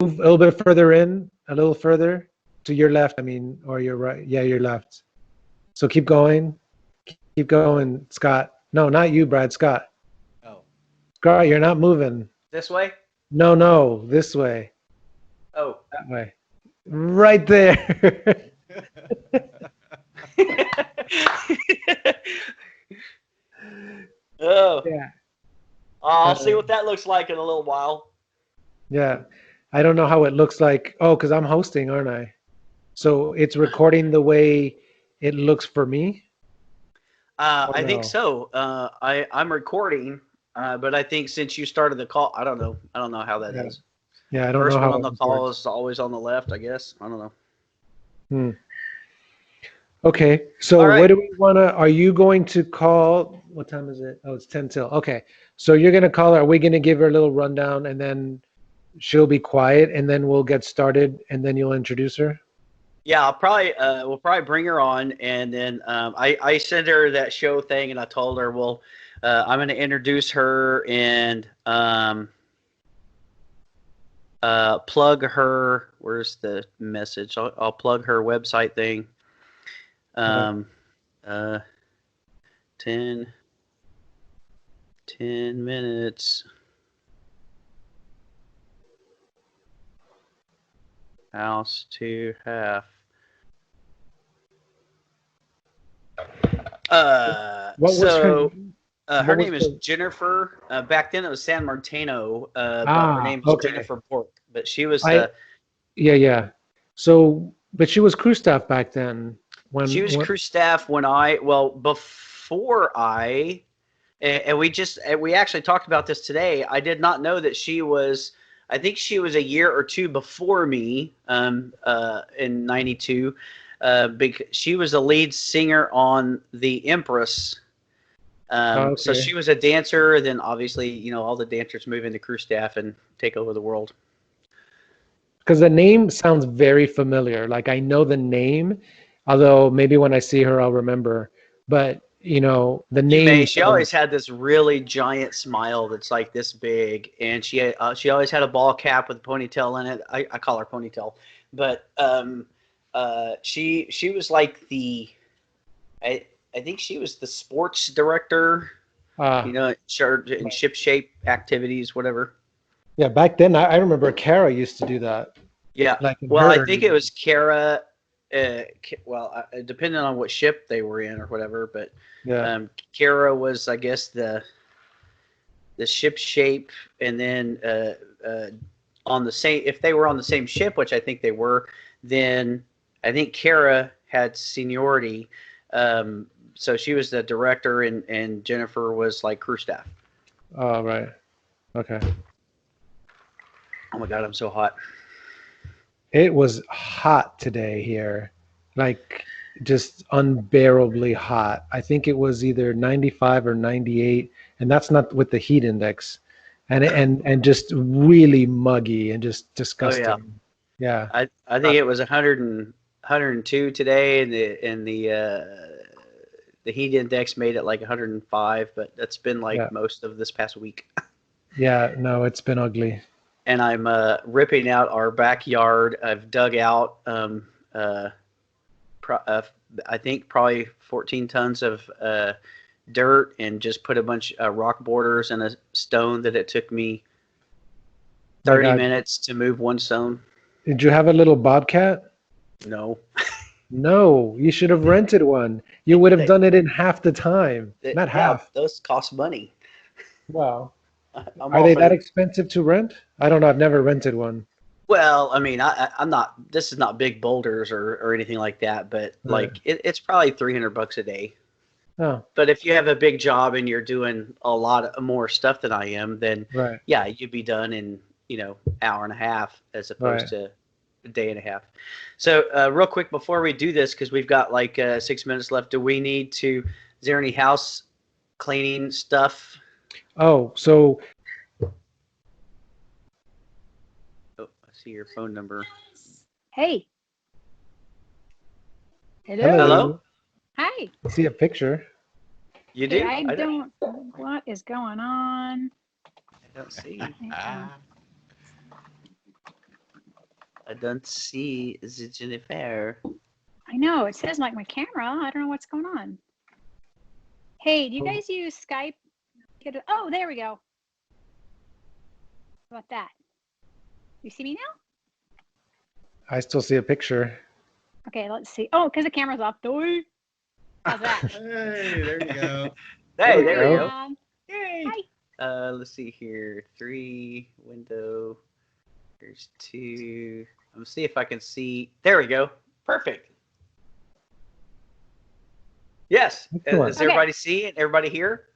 move a little bit further in, a little further to your left. I mean, or your right. Yeah, your left. So keep going. Keep going, Scott. No, not you, Brad. Scott. Oh. Scott, you're not moving. This way? No, this way. Oh. That way. Right there. Oh. Yeah. I'll see what that looks like in a little while. Yeah. I don't know how it looks like. Oh, because I'm hosting, aren't I? So it's recording the way it looks for me? I think so. I'm recording, but I think since you started the call, I don't know. I don't know how that is. Yeah, I don't First know how one on the it call works. is always on the left, I guess. I don't know. Okay, so All right. what do we want to, are you going to call, what time is it? Oh, it's 10 till. Okay, so you're going to call her. Are we going to give her a little rundown and then she'll be quiet and then we'll get started and then you'll introduce her? Yeah, we'll probably bring her on, and then I sent her that show thing, and I told her, well, I'm going to introduce her and plug her. Where's the message? I'll plug her website thing. 10 minutes. House to half. Her name is Jennifer. Back then it was San Martino, but her name is Jennifer Bork. But she was yeah. So, but she was crew staff back then. She was crew staff before we actually talked about this today. I did not know that she was. I think she was a year or two before me, in '92. Because she was a lead singer on the Empress. So she was a dancer. Then obviously, all the dancers move into crew staff and take over the world. Because the name sounds very familiar. Like I know the name, although maybe when I see her, I'll remember. But the name. She always had this really giant smile that's like this big, and she always had a ball cap with a ponytail in it. I call her ponytail, but she was like I think she was the sports director, in ship shape activities, whatever. Yeah, back then I remember Kara used to do that. Yeah, I think it was Kara. Depending on what ship they were in or whatever, but Kara was, I guess, the ship shape, and then on the same, if they were on the same ship, which I think they were, then I think Kara had seniority, so she was the director, and Jennifer was like crew staff. Oh, right. Okay. Oh my God, I'm so hot. It was hot today here, like just unbearably hot. I think it was either 95 or 98, and that's not with the heat index, and just really muggy and just disgusting. Oh, yeah. I think it was 102 today, and the heat index made it like 105, but that's been like most of this past week. Yeah, no, it's been ugly. And I'm ripping out our backyard. I've dug out, I think probably 14 tons of dirt, and just put a bunch of rock borders and a stone that it took me 30 minutes to move one stone. Did you have a little bobcat? No. No, you should have rented one. You would have done it in half the time. Not half. Those cost money. Wow. Are they that expensive to rent? I don't know. I've never rented one. Well, I mean, I'm not. This is not big boulders or anything like that, but like it's probably $300 a day. Oh. But if you have a big job and you're doing a lot more stuff than I am, then yeah, you'd be done in hour and a half as opposed to a day and a half. So real quick before we do this, because we've got like 6 minutes left, is there any house cleaning stuff? Oh, so. Oh, I see your phone number. Hey. Hello. Hi. I see a picture. You do? I don't. What is going on? I don't see. I don't see the Jennifer. I know. It says like my camera. I don't know what's going on. Hey, do you guys use Skype? Oh, there we go. How about that? You see me now? I still see a picture. Okay, let's see. Oh, because the camera's off. How's that? Hey, there you go. Hey, there we go. Yeah. Yay. Hi. Let's see here. 3 window. There's 2. I'm gonna see if I can see. There we go. Perfect. Yes. Excellent. Does everybody see it? Everybody here?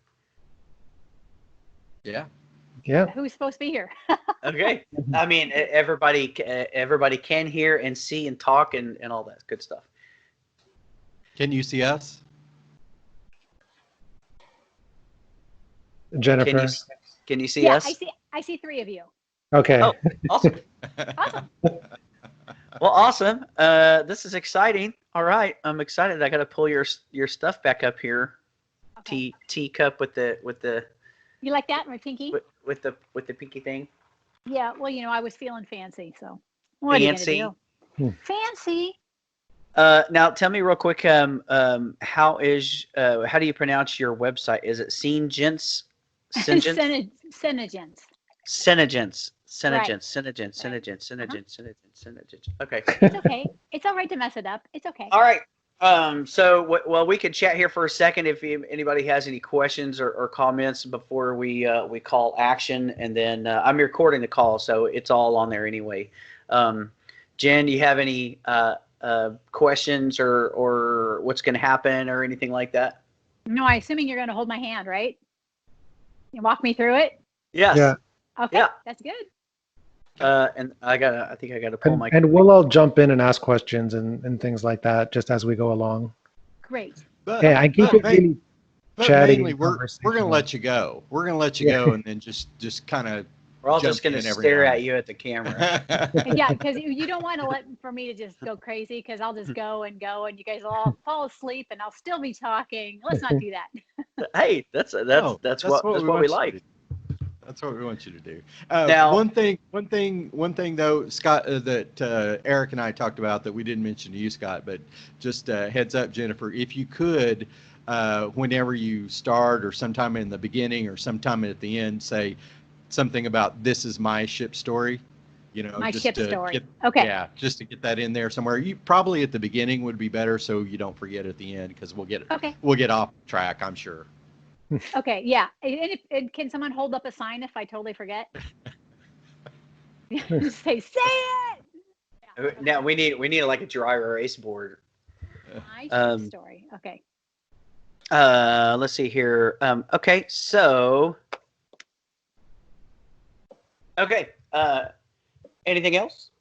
Yeah. Yeah. Who's supposed to be here? Okay. I mean, everybody can hear and see and talk and all that good stuff. Can you see us? Jennifer. Can you see Yeah, us? I see 3 of you. Okay. Oh, awesome. Awesome. Well, awesome. This is exciting. All right, I'm excited. I got to pull your stuff back up here. Okay. Teacup with the You like that, my pinky? with the pinky thing. Yeah. Well, I was feeling fancy, so what Fancy. are you gonna do? Fancy. Now tell me real quick. How do you pronounce your website? Is it Senegence? Senegence. Senegence. Okay. It's okay. It's all right to mess it up. It's okay. All right. Well, we could chat here for a second if anybody has any questions or comments before we call action, and then I'm recording the call, so it's all on there anyway. Jen, do you have any questions or what's going to happen or anything like that? No, I'm assuming you're going to hold my hand, right? You walk me through it. Yes. Yeah. Okay. Yeah. That's good. And I think I gotta pull my. And we'll all jump in and ask questions and things like that just as we go along. Great. But, Yeah, I keep it really but chatty. mainly we're going to let you go. We're going to let you go and then just kind of. We're all just gonna stare at you at the camera. Yeah, because you don't want to for me to just go crazy, because I'll just go, and you guys will all fall asleep, and I'll still be talking. Let's not do that. Hey, that's what we like. That's what we want you to do. Now, one thing though, Scott, that Eric and I talked about that we didn't mention to you, Scott, but just heads up, Jennifer, if you could, whenever you start or sometime in the beginning or sometime at the end, say something about "this is my ship story." My just ship to story. Get, Okay. Yeah, just to get that in there somewhere. You probably at the beginning would be better, so you don't forget at the end, because we'll get off track, I'm sure. Okay, yeah. And can someone hold up a sign if I totally forget? Just say it. Yeah. now we need like a dry erase board. My ship story. Okay. Let's see here. Okay, so. Okay. Anything else?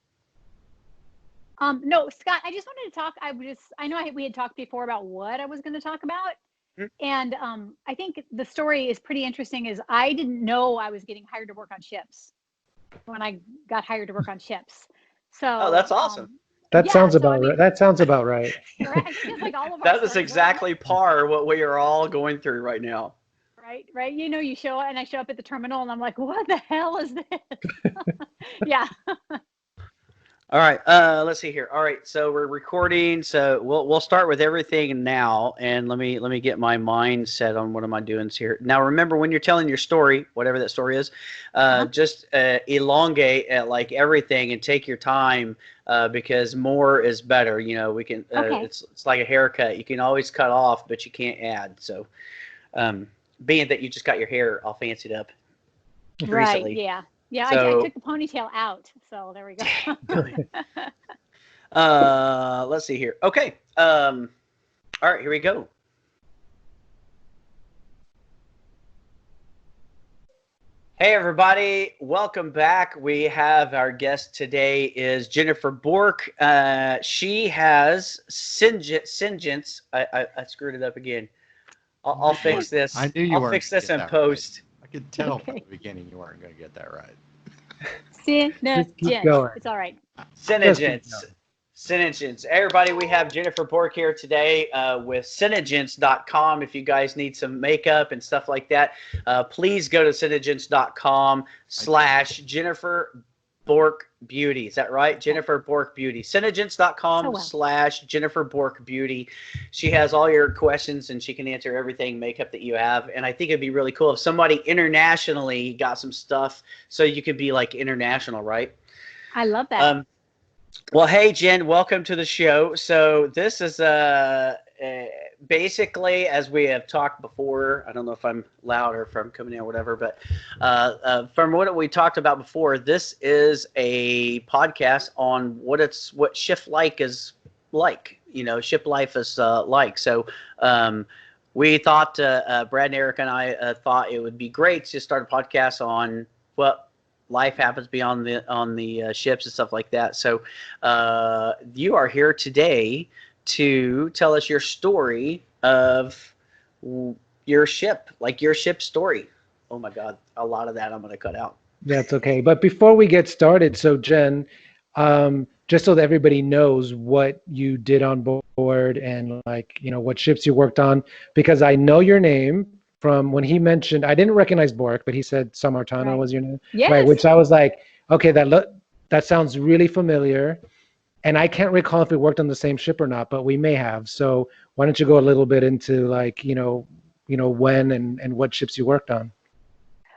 No, Scott, I just wanted to talk. I know we had talked before about what I was going to talk about. And I think the story is pretty interesting. Is I didn't know I was getting hired to work on ships when I got hired to work on ships. So that's awesome. That sounds about right. That sounds about right. Right? I think it's like all of our That is stories. exactly what we are all going through right now. Right. You show up, and I show up at the terminal, and I'm like, what the hell is this? Yeah. All right. Let's see here. All right. So we're recording. So we'll start with everything now, and let me get my mind set on what am I doing here. Now, remember, when you're telling your story, whatever that story is, just elongate like everything and take your time, because more is better. We can. Okay. It's like a haircut. You can always cut off, but you can't add. So, being that you just got your hair all fancied up recently. Right. Yeah. Yeah, So, I took the ponytail out, so there we go. Let's see here. Okay. All right, here we go. Hey, everybody. Welcome back. We have our guest today is Jennifer Bork. She has Senegence. I screwed it up again. I'll fix this. I knew you I'll weren't fix this in right. post. I could tell from the beginning you weren't going to get that right. Keep going. It's all right. Senegence. Everybody, we have Jennifer Bork here today with Senegence.com. If you guys need some makeup and stuff like that, please go to Senegence.com/Jennifer Bork Beauty. Is that right? Jennifer Bork Beauty. Synergence.com So well. /Jennifer Bork Beauty. She has all your questions and she can answer everything makeup that you have. And I think it'd be really cool if somebody internationally got some stuff so you could be like international, right? I love that. Well, hey, Jen, welcome to the show. So this is basically, as we have talked before, I don't know if I'm loud or if I'm coming in or whatever, but from what we talked about before, this is a podcast on what shift like is like, ship life is like. So we thought, Brad and Eric and I thought it would be great to start a podcast on what life happens beyond on the ships and stuff like that. So you are here today to tell us your story of your ship, like your ship story. Oh my God, a lot of that I'm going to cut out. That's okay. But before we get started, so Jen, just so that everybody knows what you did on board and what ships you worked on, because I know your name from when he mentioned, I didn't recognize Bork, but he said Samartano was your name. Yes. Right, which I was like, okay, that sounds really familiar. And I can't recall if we worked on the same ship or not, but we may have. So why don't you go a little bit into when and what ships you worked on?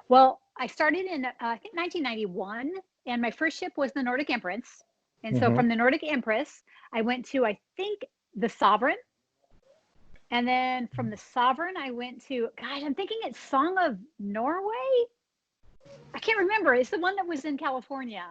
Well, I started in, I think 1991, and my first ship was the Nordic Empress. And so from the Nordic Empress, I went to, I think, the Sovereign. And then from the Sovereign, I went to, gosh, I'm thinking it's Song of Norway. I can't remember. It's the one that was in California,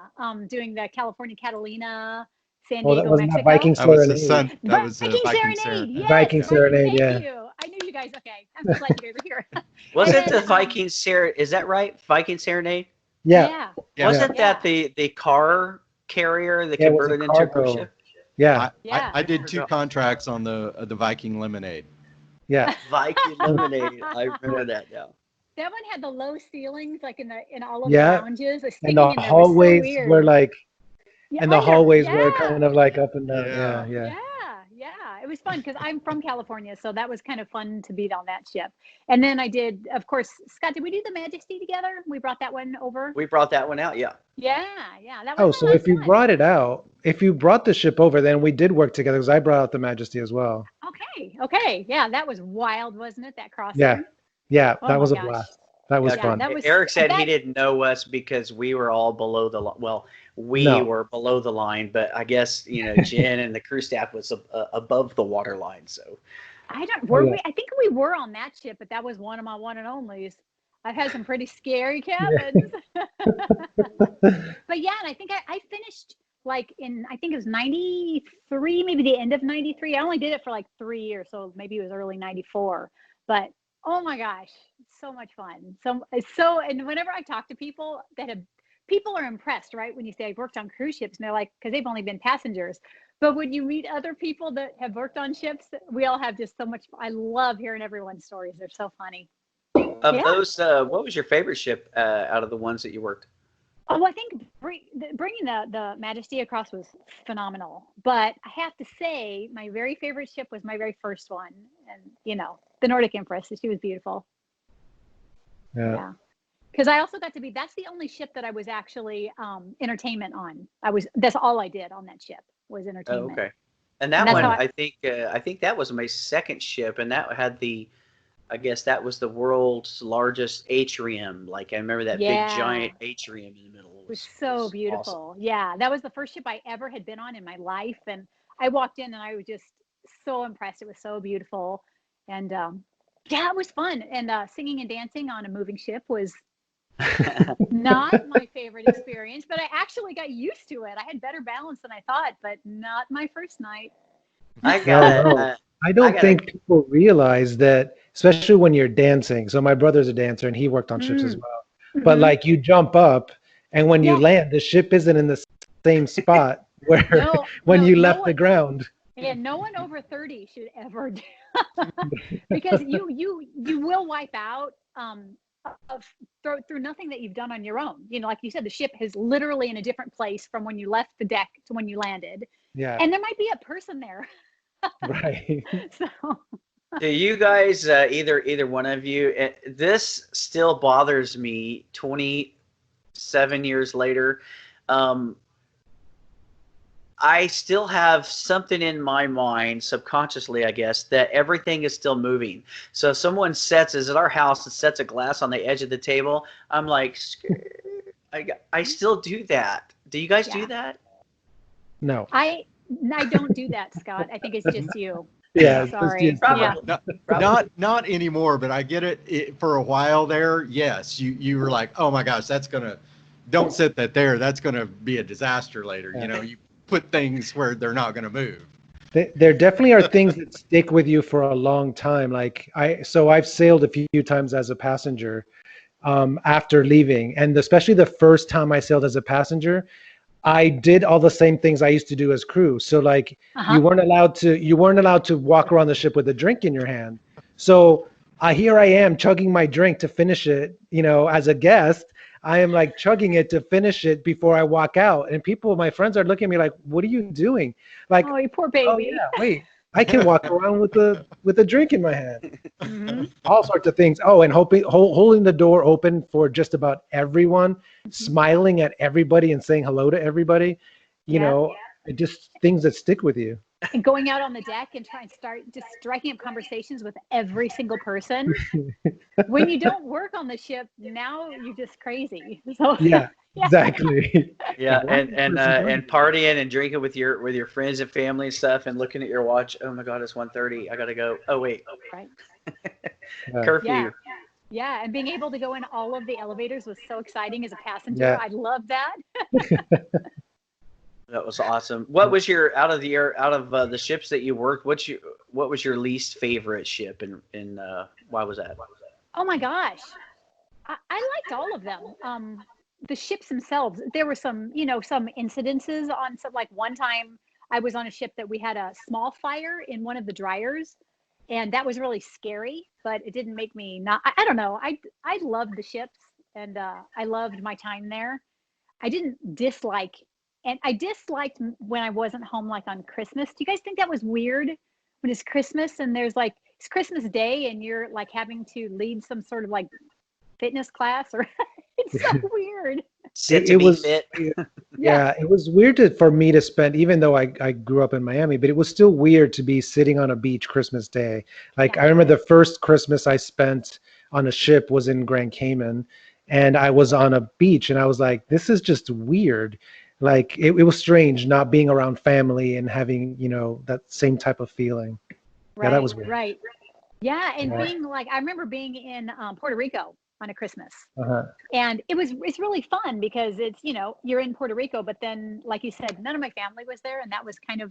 doing the California Catalina, San Diego, that was Mexico. Viking That was the Serenade. sun. That was Viking Viking Serenade. Yes, Viking Serenade, thank yeah. you. I knew you guys. Okay, I'm so glad you guys are here. Was And it then, the Viking Serenade? Is that right? Viking Serenade? Yeah. Wasn't that the car carrier that Yeah, it was converted a into a cruise cargo. ship? Yeah. Yeah. I did 2 contracts on the Viking Lemonade. Yeah. Viking Lemonade. I remember that now. That one had the low ceilings, like in all of Yeah. the lounges. The And sticking the in there was so hallways weird. were like, Yeah, and the under. hallways Yeah. were kind of like up and down. Yeah. Yeah. Yeah, it was fun because I'm from California, so that was kind of fun to be on that ship. And then I did, of course, Scott, did we do the Majesty together? We brought that one over. We brought that one out, yeah. Yeah, that was Oh, my so last if you one. brought it out, if you brought the ship over, then we did work together because I brought out the Majesty as well. Okay, yeah, that was wild, wasn't it? That crossing. Yeah, Oh that my was a gosh. blast. That was fun. That was, Eric said he didn't know us because we were all below the line. Well, we were below the line, but I guess Jen and the crew staff was above the water line. So I don't. Were we? I think we were on that ship, but that was one of my one and onlys. I've had some pretty scary cabins. But yeah, and I think I finished like I think it was 93, maybe the end of 93. I only did it for like 3 years, so maybe it was early 94. But oh my gosh, so much fun. And whenever I talk to people people are impressed, right? When you say I've worked on cruise ships, and they're like, because they've only been passengers. But when you meet other people that have worked on ships, we all have just so much. I love hearing everyone's stories. They're so funny. of those, what was your favorite ship out of the ones that you worked? Oh, I think bringing the Majesty across was phenomenal. But I have to say, my very favorite ship was my very first one, and the Nordic Empress. She was beautiful. Yeah. Because I also got to be. That's the only ship that I was actually entertainment on. That's all I did on that ship was entertainment. Oh, okay. And that one, I think that was my second ship, and that had I guess that was the world's largest atrium. Like I remember that big giant atrium in the middle. It was so beautiful. Awesome. Yeah, that was the first ship I ever had been on in my life, and I walked in and I was just so impressed. It was so beautiful, and it was fun. And singing and dancing on a moving ship was not my favorite experience, but I actually got used to it. I had better balance than I thought, but not my first night. I don't think people realize that, especially when you're dancing. So my brother's a dancer and he worked on ships as well. But like you jump up and when you land, the ship isn't in the same spot where when you left the ground. Yeah, no one over 30 should ever do because you will wipe out through nothing that you've done on your own. Like you said, the ship is literally in a different place from when you left the deck to when you landed. Yeah. And there might be a person there. Right. So do you guys either one of you, this still bothers me 27 years later. I still have something in my mind, subconsciously, I guess, that everything is still moving. So if someone is at our house and sets a glass on the edge of the table, I'm like, I still do that. Do you guys do that? No. I don't do that, Scott. I think it's just you. Yeah, sorry. Probably. Not anymore, but I get it. For a while there, yes, you were like, oh my gosh, don't set that there. That's gonna be a disaster later. Yeah. You know, you put things where they're not gonna move. There definitely are things that stick with you for a long time. Like I've sailed a few times as a passenger after leaving, and especially the first time I sailed as a passenger, I did all the same things I used to do as crew. So like you weren't allowed to walk around the ship with a drink in your hand. So here I am chugging my drink to finish it, as a guest. I am like chugging it to finish it before I walk out. And my friends are looking at me like, what are you doing? Like, oh, you poor baby. Oh yeah, wait, I can walk around with a drink in my hand. Mm-hmm. All sorts of things. Oh, and holding the door open for just about everyone, smiling at everybody and saying hello to everybody. Just things that stick with you. And going out on the deck and trying to start just striking up conversations with every single person. When you don't work on the ship, now you're just crazy. So yeah. Exactly. Yeah, and partying and drinking with your friends and family and stuff, and looking at your watch. Oh my God, it's 1:30. I gotta go. Oh wait. Right. Curfew. Yeah, and being able to go in all of the elevators was so exciting as a passenger. Yeah. I love that. That was awesome. What was your out of the ships that you worked? What was your least favorite ship, and why was that? Oh my gosh, I liked all of them. The ships themselves, there were some incidences on some, like one time I was on a ship that we had a small fire in one of the dryers, and that was really scary, but it didn't make me not, I don't know. I loved the ships, and I loved my time there. I didn't dislike, and I disliked when I wasn't home, like on Christmas. Do you guys think that was weird when it's Christmas and there's like, it's Christmas Day and you're like having to lead some sort of like fitness class or it's so weird. It was weird for me to spend, even though I grew up in Miami, but it was still weird to be sitting on a beach Christmas Day. Like I remember the first Christmas I spent on a ship was in Grand Cayman, and I was on a beach and I was like, this is just weird. Like it was strange not being around family and having, that same type of feeling. Right, yeah, that was weird. Right. Yeah, and being like, I remember being in Puerto Rico on a Christmas, and it's really fun because it's you're in Puerto Rico, but then like you said, none of my family was there, and that was kind of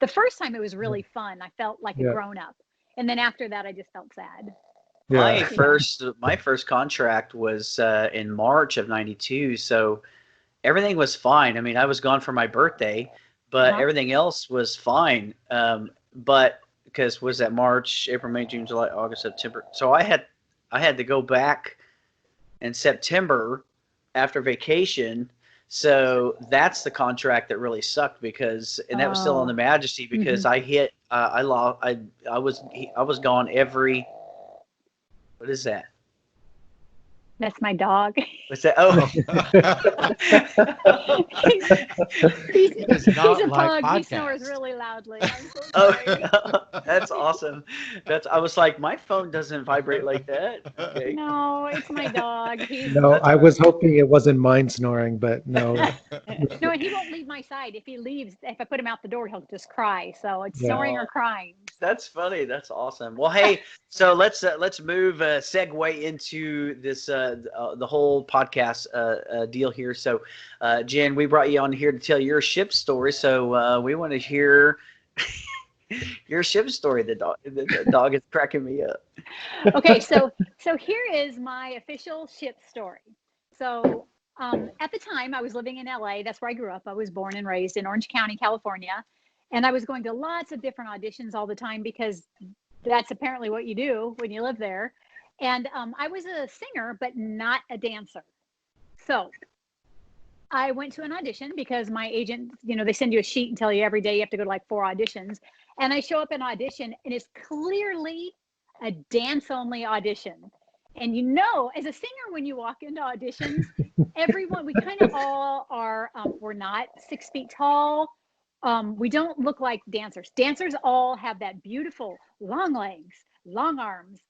the first time. It was really fun. I felt like a grown up, and then after that, I just felt sad. Yeah. My first contract was in March of '92, so everything was fine. I mean, I was gone for my birthday, but everything else was fine. But because was that March, April, May, June, July, August, September. So I had to go back in September after vacation. So that's the contract that really sucked because, and that was still on the Majesty because I was gone every, what is that? That's my dog. What's that? Oh, he's a pug. He snores really loudly. I'm so sorry. That's awesome. I was like, my phone doesn't vibrate like that. Okay. No, it's my dog. I was hoping it wasn't mine snoring, but no. No, and he won't leave my side. If he leaves, if I put him out the door, he'll just cry. So it's snoring or crying. That's funny. That's awesome. Well, hey, so let's move segue into this the whole podcast deal here. So, Jen, we brought you on here to tell your ship story. So we want to hear your ship story. The dog is cracking me up. Okay, so here is my official ship story. So at the time, I was living in LA. That's where I grew up. I was born and raised in Orange County, California. And I was going to lots of different auditions all the time because that's apparently what you do when you live there. And I was a singer, but not a dancer. So I went to an audition because my agent, they send you a sheet and tell you every day you have to go to like 4 auditions. And I show up in audition and it's clearly a dance-only audition. And as a singer, when you walk into auditions, everyone, we kind of all are, we're not 6 feet tall. We don't look like dancers. Dancers all have that beautiful long legs, long arms.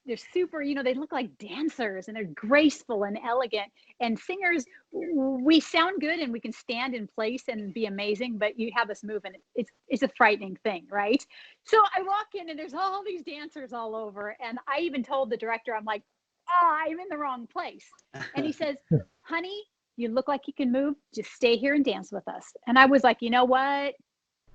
They're super, they look like dancers, and they're graceful and elegant. And singers, we sound good and we can stand in place and be amazing, but you have us moving. It's a frightening thing, right? So I walk in and there's all these dancers all over. And I even told the director, I'm like, I'm in the wrong place. And he says, honey, you look like you can move. Just stay here and dance with us. And I was like, you know what?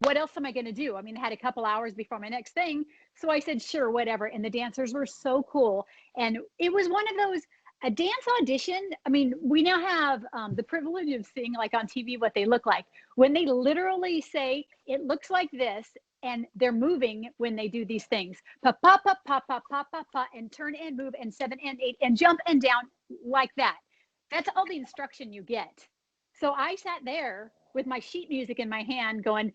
What else am I going to do? I mean, I had a couple hours before my next thing. So I said, sure, whatever. And the dancers were so cool. And it was one of those, a dance audition. I mean, we now have the privilege of seeing like on TV what they look like. When they literally say, it looks like this, and they're moving when they do these things. Pa, pa, pa, pa, pa, pa, pa, pa, and turn and move, and 7 and 8, and jump and down like that. That's all the instruction you get. So I sat there with my sheet music in my hand going,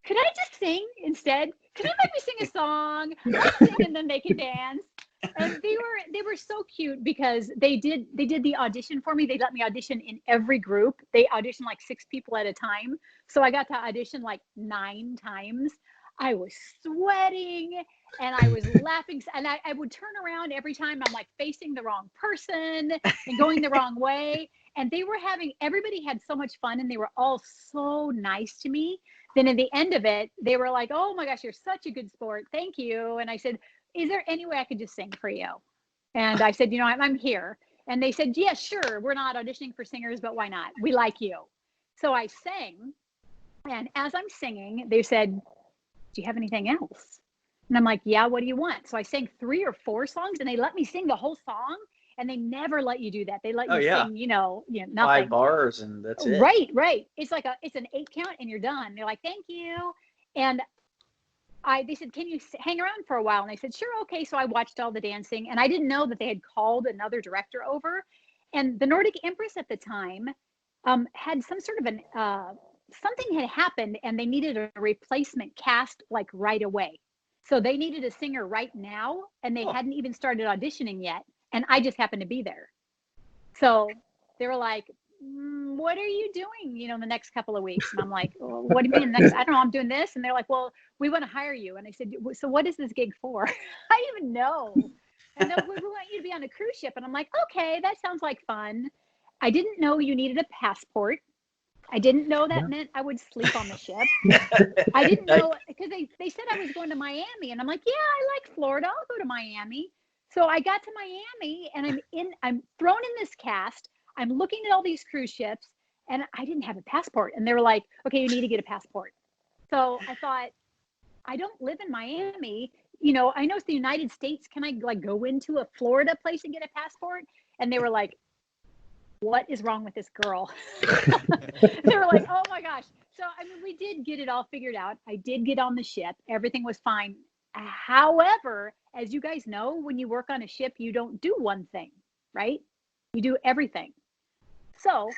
could I just sing instead? Could I maybe sing a song? I'll sing and then they can dance. And they were so cute because they did the audition for me. They let me audition in every group. They auditioned like 6 people at a time. So I got to audition like 9 times. I was sweating and I was laughing. And I would turn around every time. I'm like facing the wrong person and going the wrong way. And everybody had so much fun, and they were all so nice to me. Then at the end of it, they were like, oh my gosh, you're such a good sport. Thank you. And I said, is there any way I could just sing for you? And I said, I'm here. And they said, yeah, sure. We're not auditioning for singers, but why not? We like you. So I sang. And as I'm singing, they said, do you have anything else? And I'm like, yeah, what do you want? So I sang 3 or 4 songs, and they let me sing the whole song. And they never let you do that. They let you sing, nothing. 5 bars and that's it. Right. It's like it's an 8 count and you're done. They're like, thank you. And they said, can you hang around for a while? And I said, sure. Okay. So I watched all the dancing, and I didn't know that they had called another director over. And the Nordic Empress at the time had some sort of something had happened, and they needed a replacement cast like right away. So they needed a singer right now, and they hadn't even started auditioning yet. And I just happened to be there. So they were like, what are you doing, the next couple of weeks? And I'm like, well, what do you mean next? I don't know, I'm doing this. And they're like, well, we want to hire you. And I said, so what is this gig for? I didn't even know. And we want you to be on a cruise ship. And I'm like, okay, that sounds like fun. I didn't know you needed a passport. I didn't know that meant I would sleep on the ship. I didn't know, because they said I was going to Miami. And I'm like, yeah, I like Florida. I'll go to Miami. So I got to Miami, and I'm thrown in this cast. I'm looking at all these cruise ships, and I didn't have a passport. And they were like, okay, you need to get a passport. So I thought, I don't live in Miami. I know it's the United States. Can I like go into a Florida place and get a passport? And they were like, what is wrong with this girl? They were like, oh my gosh. So, we did get it all figured out. I did get on the ship. Everything was fine. However, as you guys know, when you work on a ship, you don't do one thing, right? You do everything. So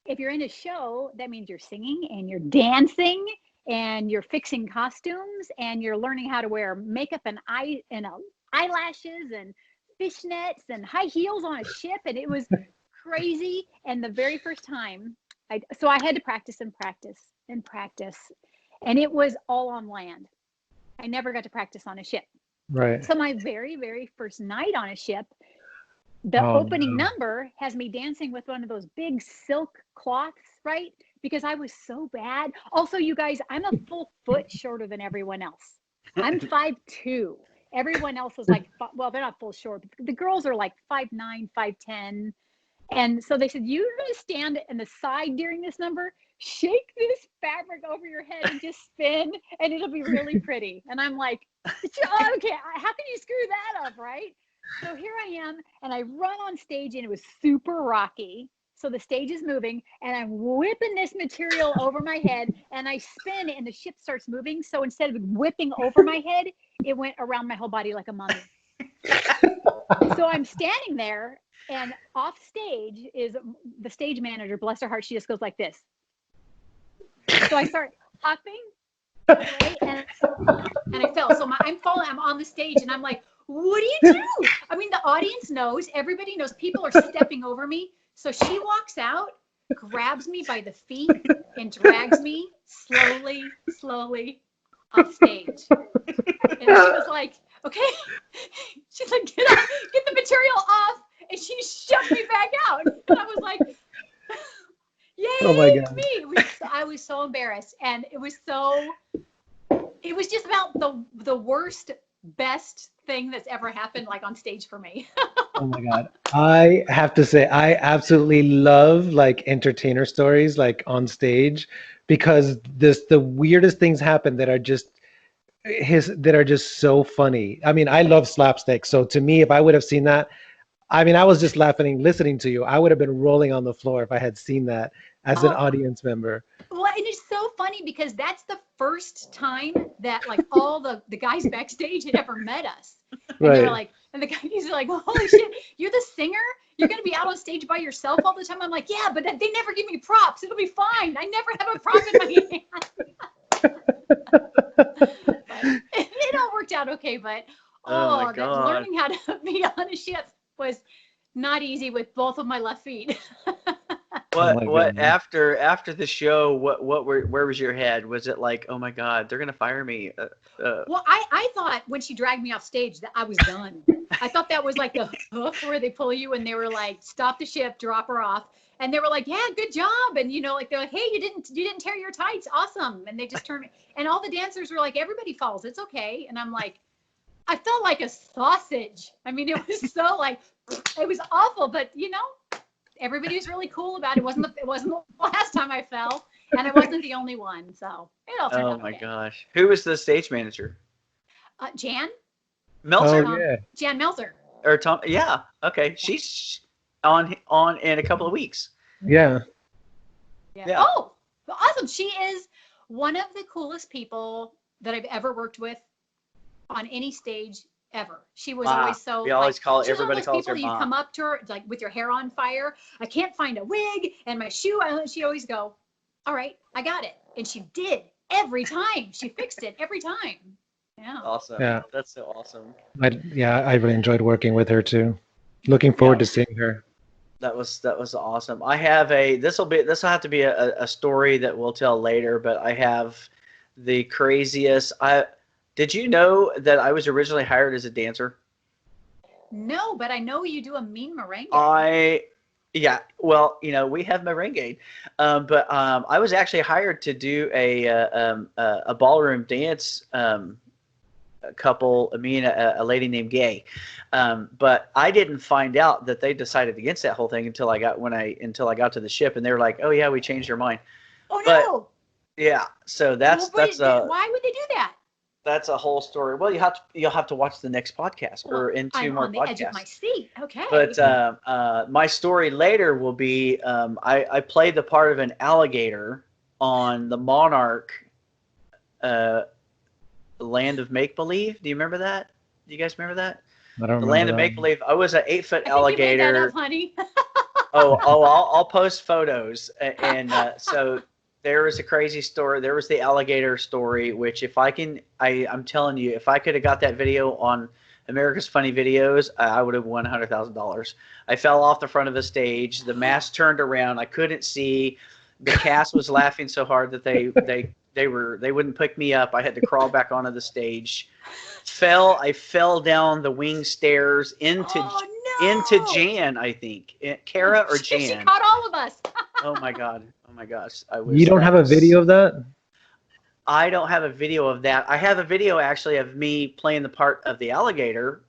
if you're in a show, that means you're singing and you're dancing and you're fixing costumes and you're learning how to wear makeup and eyelashes and fishnets and high heels on a ship. And it was crazy. And the very first time, I had to practice and practice and practice. And it was all on land. I never got to practice on a ship. Right. So my very, very first night on a ship, the opening number has me dancing with one of those big silk cloths, right? Because I was so bad. Also, you guys, I'm a full foot shorter than everyone else. I'm 5'2". Everyone else is like, well, they're not full short. But the girls are like 5'9", 5'10". And so they said, you're going to stand in the side during this number, shake this fabric over your head and just spin, and it'll be really pretty. And I'm like, okay, how can you screw that up, right? So here I am, and I run on stage, and it was super rocky. So the stage is moving, and I'm whipping this material over my head, and I spin, and the ship starts moving. So instead of whipping over my head, it went around my whole body like a mummy. So I'm standing there, and off stage is the stage manager, bless her heart, she just goes like this. So I start hopping, right? And I fell. So I'm falling, I'm on the stage, and I'm like, what do you do? I mean, the audience knows, everybody knows, people are stepping over me. So she walks out, grabs me by the feet and drags me slowly off stage. And she was like, okay. She's like, get the material off. And she shoved me back out. And I was like, yay, Oh my God. me. I was so embarrassed. And it was just about the worst, best thing that's ever happened, like on stage for me. Oh my God. I have to say, I absolutely love like entertainer stories like on stage, because the weirdest things happen that are just so funny. I mean, I love slapstick. So to me, if I would have seen that, I mean, I was just laughing, listening to you. I would have been rolling on the floor if I had seen that as an audience member. Well, and it's so funny because that's the first time that like all the guys backstage had ever met us. And they were like, and the guys are like, holy shit, you're the singer? You're going to be out on stage by yourself all the time? I'm like, yeah, but they never give me props. It'll be fine. I never have a prop in my hand. It all worked out okay, but learning how to be on a ship was not easy with both of my left feet. What after the show? Where was your head? Was it like, oh my God, they're gonna fire me? Well, I thought when she dragged me off stage that I was done. I thought that was like the hook where they pull you and they were like, stop the ship, drop her off. And they were like, yeah, good job. And like they're like, hey, you didn't tear your tights, awesome. And they just turned me. And all the dancers were like, everybody falls, it's okay. And I'm like, I felt like a sausage. I mean, it was so like, it was awful, but everybody was really cool about it. It wasn't the last time I fell, and I wasn't the only one. So it all turned out. Oh my gosh. Who was the stage manager? Jan Melzer. Oh, yeah. Jan Melzer. Or Tom. Yeah. Okay. She's on in a couple of weeks. Yeah. Oh, awesome. She is one of the coolest people that I've ever worked with on any stage ever. She was always so. We always call she was everybody calls her mom. You come up to her like with your hair on fire. I can't find a wig and my shoe. She'd always go, all right, I got it. And she did every time. She fixed it every time. Yeah. Awesome. Yeah. That's so awesome. I really enjoyed working with her too. Looking forward to seeing her. That was awesome. I have this will have to be a story that we'll tell later, but I have the craziest. Did you know that I was originally hired as a dancer? No, but I know you do a mean merengue. Well, we have merengue, but I was actually hired to do a ballroom dance couple, me and a lady named Gay, but I didn't find out that they decided against that whole thing until I got to the ship, and they were like, oh yeah, we changed our mind. Oh no. Yeah, so that's why would they do that? That's a whole story. Well, you'll have to watch the next podcast or in two more podcasts. I'm on the edge of my seat. Okay. But my story later will be I played the part of an alligator on the Monarch Land of Make Believe. Do you remember that? Do you guys remember that? I don't remember. The Land of Make Believe. I was an 8-foot alligator. You made that up, honey. I'll post photos. And so there was a crazy story. There was the alligator story, which I'm telling you, if I could have got that video on America's Funny Videos, I would have won $100,000. I fell off the front of the stage. The mask turned around. I couldn't see. The cast was laughing so hard that they wouldn't pick me up. I had to crawl back onto the stage. I fell down the wing stairs into Jan, I think. Kara or Jan. She caught all of us. Oh my gosh. You don't have a video of that? I don't have a video of that. I have a video actually of me playing the part of the alligator,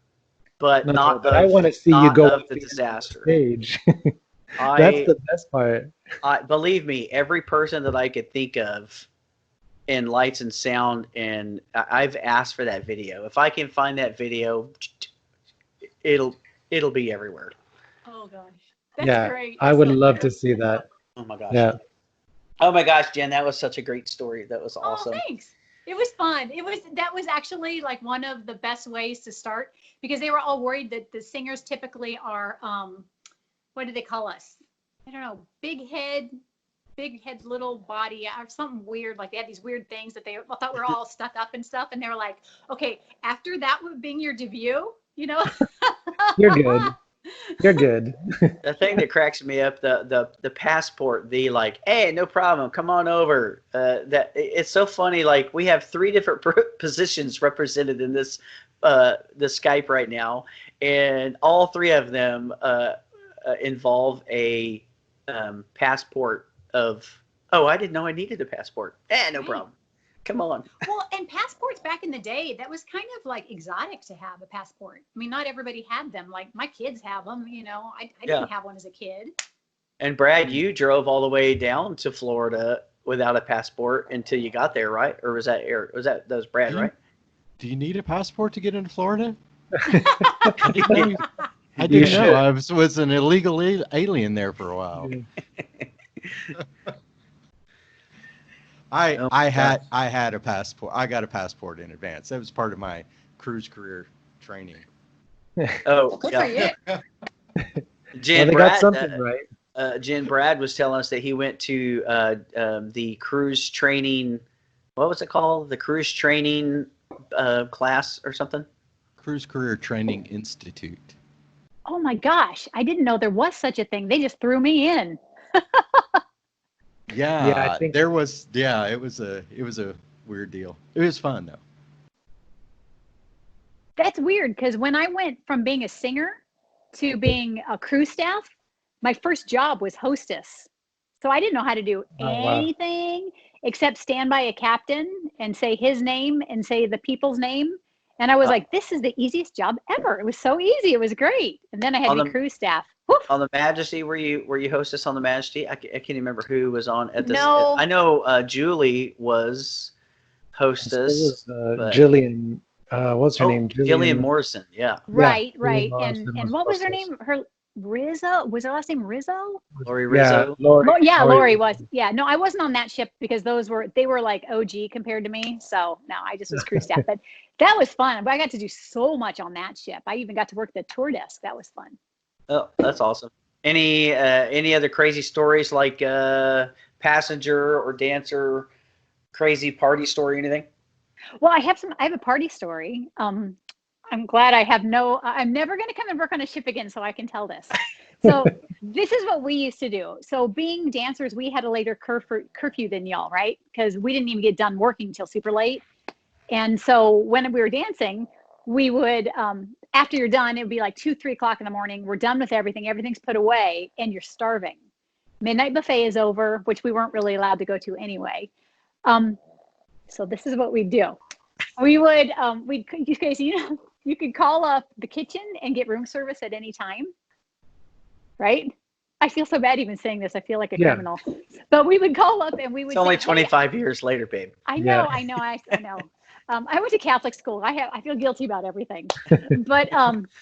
but I want to see you go up the disaster stage. That's the best part. Believe me, every person that I could think of in lights and sound, and I've asked for that video. If I can find that video, it'll be everywhere. Oh gosh, that's great. I would love to see that. Oh my gosh. Yeah. Oh my gosh, Jen, that was such a great story. That was awesome. Oh, thanks. It was fun. That was actually like one of the best ways to start, because they were all worried that the singers typically are what do they call us? I don't know, big head, little body, or something weird. Like they had these weird things that they thought were all stuck up and stuff. And they were like, okay, after that being your debut, you know. You're good. You're good. The thing that cracks me up, the passport, the like, hey, no problem, come on over. That it's so funny. Like we have three different positions represented in this the Skype right now, and all three of them involve a passport of. Oh, I didn't know I needed a passport. No problem. Come on. Well, and passports back in the day, that was kind of like exotic to have a passport. I mean, not everybody had them. Like my kids have them, you know. I didn't have one as a kid. And Brad, you drove all the way down to Florida without a passport until you got there, right? Or was that Eric? That was Brad, right? Do you need a passport to get into Florida? I didn't know. I was an illegal alien there for a while. I had a passport. I got a passport in advance. That was part of my cruise career training. Oh, good for you. Jen, they Brad, got something right. Jen Brad was telling us that he went to the cruise training. What was it called? The cruise training class or something? Cruise Career Training Institute. Oh my gosh, I didn't know there was such a thing. They just threw me in. Yeah, I think there was. Yeah, it was a weird deal. It was fun though. That's weird because when I went from being a singer to being a crew staff, my first job was hostess. So I didn't know how to do anything except stand by a captain and say his name and say the people's name. And I was like, this is the easiest job ever. It was so easy. It was great. And then I had to be crew staff. Woof. On the Majesty, were you hostess on the Majesty? I can't remember who was on at this. No. I know Julie was hostess. Jillian. What's her name? Jillian Morrison. Yeah. Right. Morrison And what was her name? Her Rizzo. Was her last name Rizzo? Lori Rizzo. Yeah, Lori was. Yeah. No, I wasn't on that ship because they were like OG compared to me. So no, I just was crew staff. But that was fun. But I got to do so much on that ship. I even got to work the tour desk. That was fun. Oh, that's awesome. Any other crazy stories like passenger or dancer crazy party story, anything? Well, I have a party story. I'm glad I'm never going to come and work on a ship again so I can tell this. So this is what we used to do. So being dancers, we had a later curfew than y'all, right? Because we didn't even get done working till super late. And so when we were dancing, we would, after you're done, it would be like 2-3 o'clock in the morning. We're done with everything. Everything's put away and you're starving. Midnight buffet is over, which we weren't really allowed to go to anyway. So this is what we'd do. We would, you could call up the kitchen and get room service at any time, right? I feel so bad even saying this. I feel like a criminal. But we would call up and we would. It's only 25 years later, babe. I know. I know. I went to Catholic school. I feel guilty about everything. But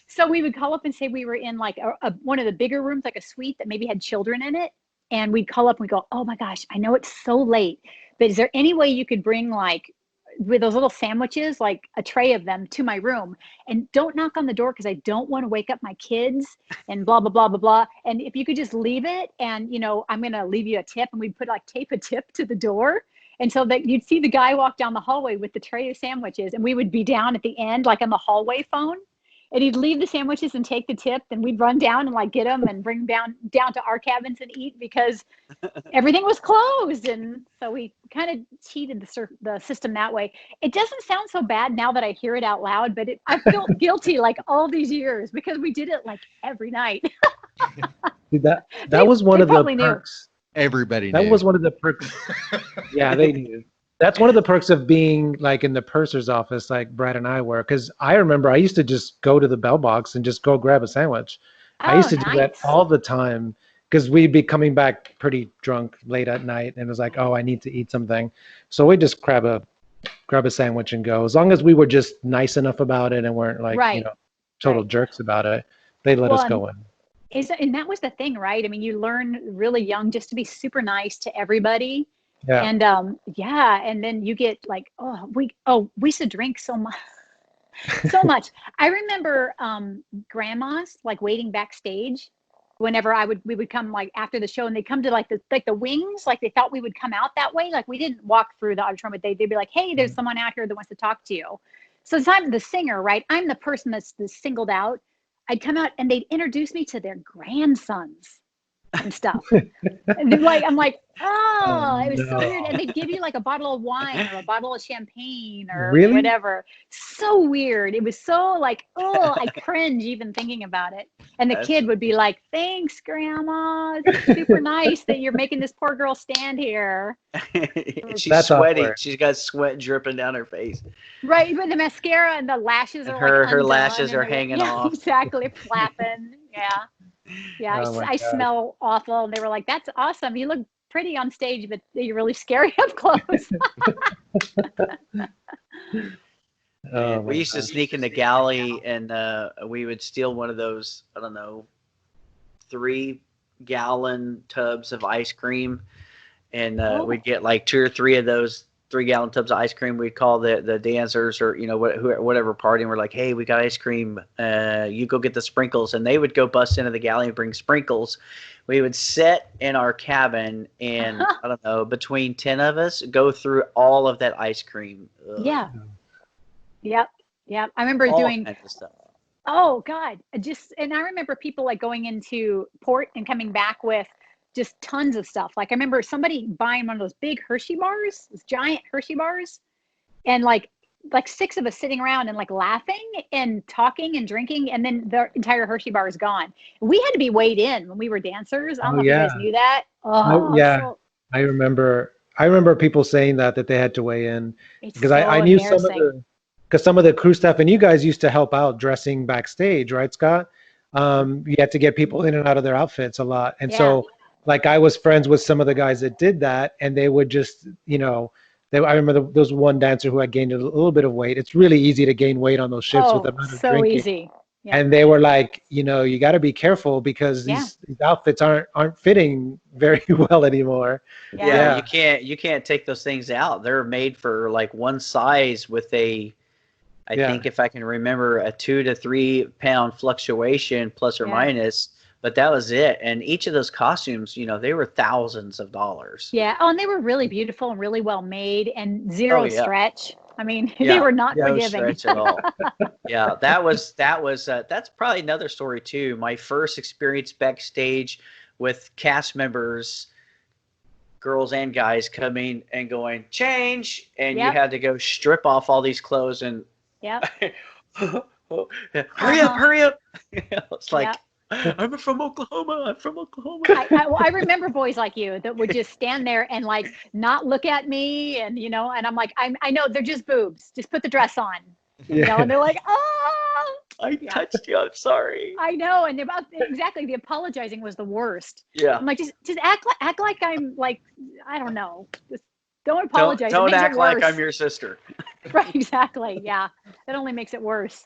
so we would call up and say we were in like one of the bigger rooms, like a suite that maybe had children in it. And we'd call up and we'd go, oh my gosh, I know it's so late, but is there any way you could bring like with those little sandwiches, like a tray of them to my room, and don't knock on the door because I don't want to wake up my kids and blah, blah, blah, blah, blah. And if you could just leave it and, I'm going to leave you a tip, and we'd put like tape a tip to the door. And so that you'd see the guy walk down the hallway with the tray of sandwiches, and we would be down at the end, like on the hallway phone, and he'd leave the sandwiches and take the tip, and we'd run down and like get them and bring them down to our cabins and eat because everything was closed. And so we kind of cheated the system that way. It doesn't sound so bad now that I hear it out loud, but I feel guilty like all these years because we did it like every night. Dude, that was one of the perks. Everybody knew. That was one of the perks. Yeah, they knew. That's one of the perks of being like in the purser's office, like Brad and I were. Because I remember I used to just go to the bell box and just go grab a sandwich. I used to do that all the time because we'd be coming back pretty drunk late at night, and it was like, oh, I need to eat something. So we just grab a sandwich and go. As long as we were just nice enough about it and weren't like total jerks about it, they let us go in. And that was the thing, right? I mean, you learn really young just to be super nice to everybody. Yeah. And and then you get like, we used to drink so much. So much. I remember grandmas like waiting backstage whenever we would come like after the show, and they'd come to like the wings, like they thought we would come out that way. Like we didn't walk through the auditorium, but they'd be like, hey, there's someone out here that wants to talk to you. So I'm the singer, right? I'm the person that's singled out. I'd come out and they'd introduce me to their grandsons and stuff. And I'm like, oh, it was so weird. And they'd give you like a bottle of wine or a bottle of champagne or Really? whatever. So weird. It was so like, oh, I cringe even thinking about it. And the kid would be like, thanks, Grandma. It's super nice that you're making this poor girl stand here. She's sweating. She's got sweat dripping down her face. Right, with the mascara and the lashes And are her lashes are hanging off. Exactly, flapping. Yeah. Yeah, Oh I smell awful. And they were like, that's awesome. You look pretty on stage, but you're really scary up close. We used to sneak in the galley and we would steal one of those, I don't know, 3-gallon tubs of ice cream. And we'd get like 2 or 3 of those 3-gallon tubs of ice cream. We'd call the dancers or, whatever party. And we're like, hey, we got ice cream. You go get the sprinkles. And they would go bust into the galley and bring sprinkles. We would sit in our cabin and, I don't know, between 10 of us, go through all of that ice cream. Ugh. Yeah. Yep. I remember all doing kinds of stuff. Oh God. And I remember people like going into port and coming back with just tons of stuff. Like I remember somebody buying one of those big Hershey bars, those giant Hershey bars, and like 6 of us sitting around and like laughing and talking and drinking, and then the entire Hershey bar is gone. We had to be weighed in when we were dancers. I don't know if you guys knew that. Oh yeah. So, I remember people saying that they had to weigh in, because I knew some of the crew stuff, and you guys used to help out dressing backstage, right, Scott? You had to get people in and out of their outfits a lot. And so like I was friends with some of the guys that did that, and they would just, I remember there was one dancer who had gained a little bit of weight. It's really easy to gain weight on those ships with the amount of drinking. Easy. Yeah. And they were like, you got to be careful because these outfits aren't fitting very well anymore. Yeah, you can't take those things out. They're made for like one size with I think if I can remember, a 2 to 3 pound fluctuation plus or minus. But that was it. And each of those costumes, they were thousands of dollars. Yeah. Oh, and they were really beautiful and really well made and zero stretch. I mean, they were not forgiving. No stretch at all. Yeah, that's probably another story too. My first experience backstage with cast members, girls and guys, coming and going, change. And you had to go strip off all these clothes and hurry up. It's like, I'm from Oklahoma. I remember boys like you that would just stand there and like not look at me, and and I'm like, I know they're just boobs. Just put the dress on, and they're like, oh, I touched you. I'm sorry. I know, and exactly the apologizing was the worst. Yeah, I'm like, just act like I'm like, I don't know. Just don't apologize. Don't act like I'm your sister. Right, exactly. Yeah, that only makes it worse.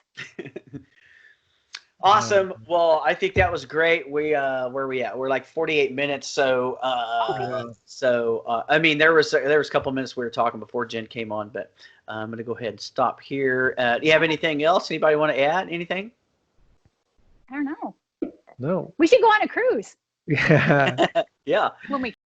Awesome. Well, I think that was great. Where are we at? We're like 48 minutes. So, I mean, there was a couple minutes we were talking before Jen came on, but I'm going to go ahead and stop here. Do you have anything else? Anybody want to add anything? I don't know. No. We should go on a cruise. Yeah. Yeah. When we